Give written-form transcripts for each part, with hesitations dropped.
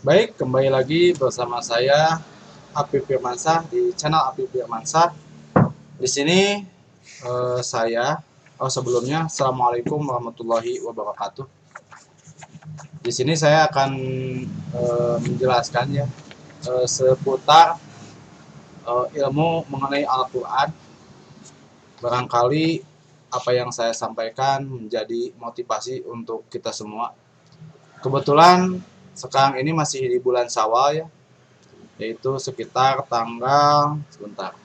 Baik, kembali lagi bersama saya Apip Firmansyah di channel Apip Firmansyah. Di sini sebelumnya Assalamualaikum warahmatullahi wabarakatuh. Di sini saya akan menjelaskan ya seputar ilmu mengenai Al-Qur'an. Barangkali apa yang saya sampaikan menjadi motivasi untuk kita semua. Kebetulan sekarang ini masih di bulan Syawal ya, yaitu sekitar tanggal 18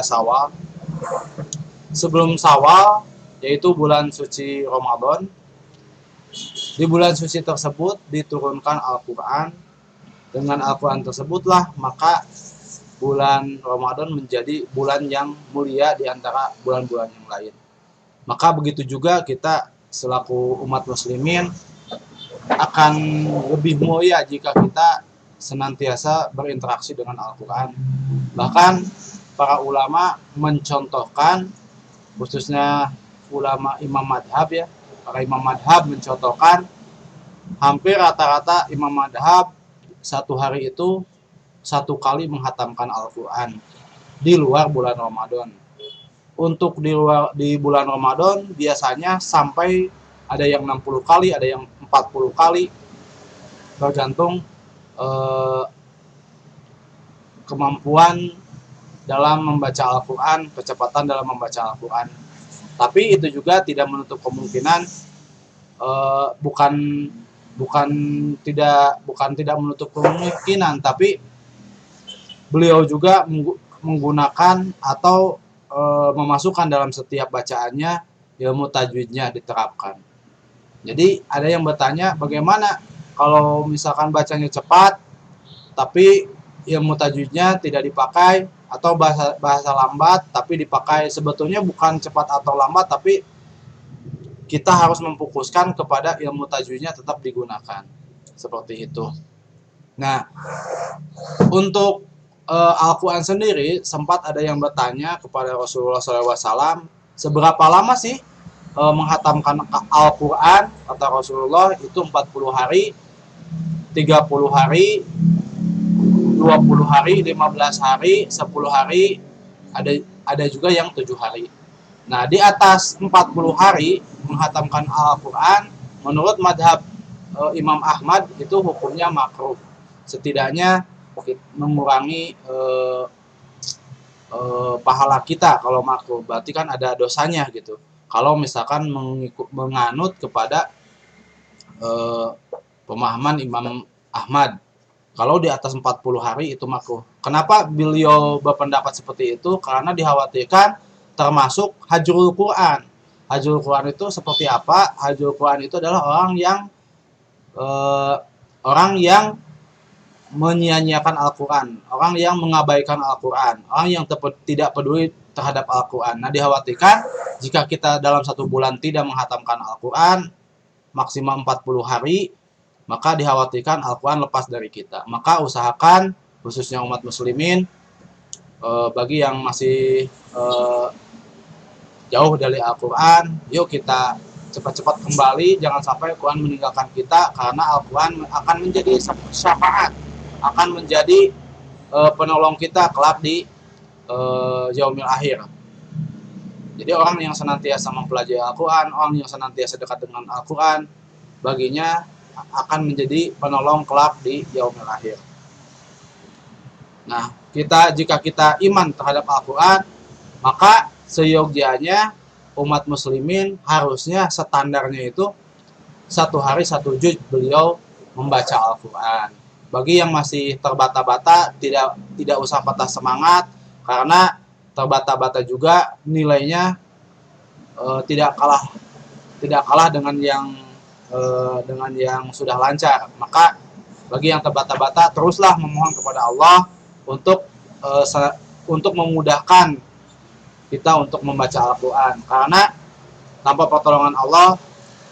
Syawal. Sebelum Syawal, yaitu bulan suci Ramadan, di bulan suci tersebut diturunkan Al-Quran. Dengan Al-Quran tersebutlah maka bulan Ramadan menjadi bulan yang mulia di antara bulan-bulan yang lain. Maka begitu juga kita selaku umat muslimin akan lebih mulia jika kita senantiasa berinteraksi dengan Al-Quran. Bahkan para ulama mencontohkan, khususnya ulama imam madhab ya, para imam madhab mencontohkan hampir rata-rata imam madhab satu hari itu satu kali menghatamkan Al-Quran di luar bulan Ramadan. Untuk di bulan Ramadan biasanya sampai ada yang 60 kali, ada yang 40 kali, tergantung eh, kemampuan dalam membaca Al-Quran, kecepatan dalam membaca Al-Quran. Tapi itu juga tidak menutup kemungkinan bukan bukan tidak menutup kemungkinan, tapi beliau juga menggunakan atau memasukkan dalam setiap bacaannya ilmu tajwidnya diterapkan. Jadi ada yang bertanya bagaimana kalau misalkan bacanya cepat tapi ilmu tajwidnya tidak dipakai, atau bahasa lambat tapi dipakai. Sebetulnya bukan cepat atau lambat, tapi kita harus memfokuskan kepada ilmu tajwidnya tetap digunakan. Seperti itu. Nah, untuk Al-Quran sendiri sempat ada yang bertanya kepada Rasulullah SAW, seberapa lama sih menghatamkan Al-Quran? Kata Rasulullah itu 40 hari, 30 hari, 20 hari, 15 hari, 10 hari, ada juga yang 7 hari. Nah, di atas 40 hari menghatamkan Al-Quran, menurut madhab Imam Ahmad itu hukumnya makruh. Setidaknya mengurangi pahala kita kalau makruh. Berarti kan ada dosanya gitu. Kalau misalkan menganut kepada pemahaman Imam Ahmad. Kalau di atas 40 hari itu makruh. Kenapa beliau berpendapat seperti itu? Karena dikhawatirkan termasuk hajrul Quran. Hajrul Quran itu seperti apa? Hajrul Quran itu adalah orang yang menyia-nyiakan Al-Quran, orang yang mengabaikan Al-Quran, orang yang tidak peduli terhadap Al-Quran. Nah, dikhawatirkan jika kita dalam satu bulan tidak menghatamkan Al-Quran maksimal 40 hari, maka dikhawatirkan Al-Quran lepas dari kita. Maka usahakan, khususnya umat muslimin, bagi yang masih jauh dari Al-Quran, yuk kita cepat-cepat kembali, jangan sampai Al-Quran meninggalkan kita, karena Al-Quran akan menjadi syafaat, akan menjadi penolong kita kelak di yaumil akhir. Jadi orang yang senantiasa mempelajari Al-Quran, orang yang senantiasa dekat dengan Al-Quran, baginya akan menjadi penolong kelak di yaumil akhir. Nah, jika kita iman terhadap Al-Quran, maka seyogyanya umat muslimin harusnya standarnya itu satu hari satu juz beliau membaca Al-Quran. Bagi yang masih terbata-bata, tidak usah patah semangat, karena terbata-bata juga nilainya tidak kalah dengan yang sudah lancar. Maka bagi yang terbata-bata, teruslah memohon kepada Allah untuk memudahkan kita untuk membaca Al-Quran, karena tanpa pertolongan Allah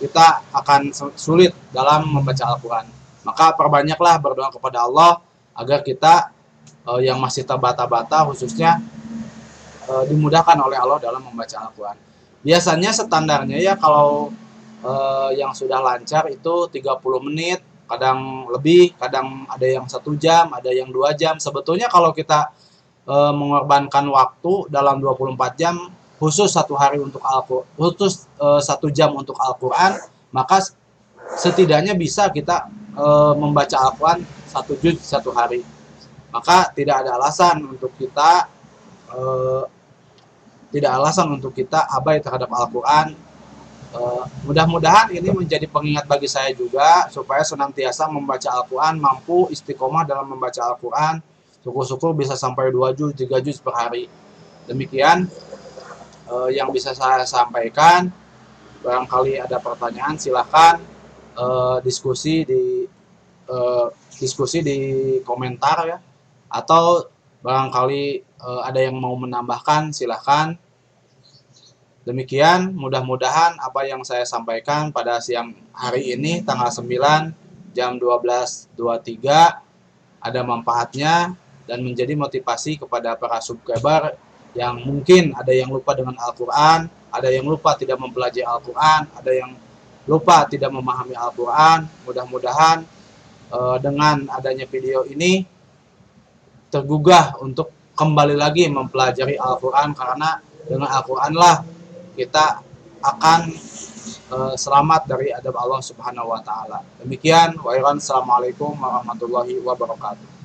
kita akan sulit dalam membaca Al-Quran. Maka perbanyaklah berdoa kepada Allah agar kita yang masih terbata-bata khususnya dimudahkan oleh Allah dalam membaca Al-Quran. Biasanya standarnya ya kalau yang sudah lancar itu 30 menit, kadang lebih, kadang ada yang 1 jam, ada yang 2 jam. Sebetulnya kalau kita mengorbankan waktu dalam 24 jam, khusus 1 hari untuk Al-Quran, khusus 1 jam untuk Al-Quran, maka setidaknya bisa kita membaca Al-Quran 1 juz 1 hari. Maka tidak ada alasan untuk kita eh, abai terhadap Al-Quran. Mudah-mudahan ini menjadi pengingat bagi saya juga supaya senantiasa membaca Al-Quran, mampu istiqomah dalam membaca Al-Quran, syukur-syukur bisa sampai 2 juz 3 juz per hari. Demikian yang bisa saya sampaikan. Barangkali ada pertanyaan, silahkan diskusi eh, di komentar ya, atau barangkali ada yang mau menambahkan, silahkan. Demikian, mudah-mudahan apa yang saya sampaikan pada siang hari ini tanggal 9 jam 12.23 ada manfaatnya dan menjadi motivasi kepada para subscriber yang mungkin ada yang lupa dengan Al-Quran, ada yang lupa tidak mempelajari Al-Quran, ada yang lupa tidak memahami Al-Quran. Mudah-mudahan dengan adanya video ini tergugah untuk kembali lagi mempelajari Al-Quran, karena dengan Al-Quran lah kita akan selamat dari adab Allah Subhanahu wa taala. Demikian, wa assalamualaikum warahmatullahi wabarakatuh.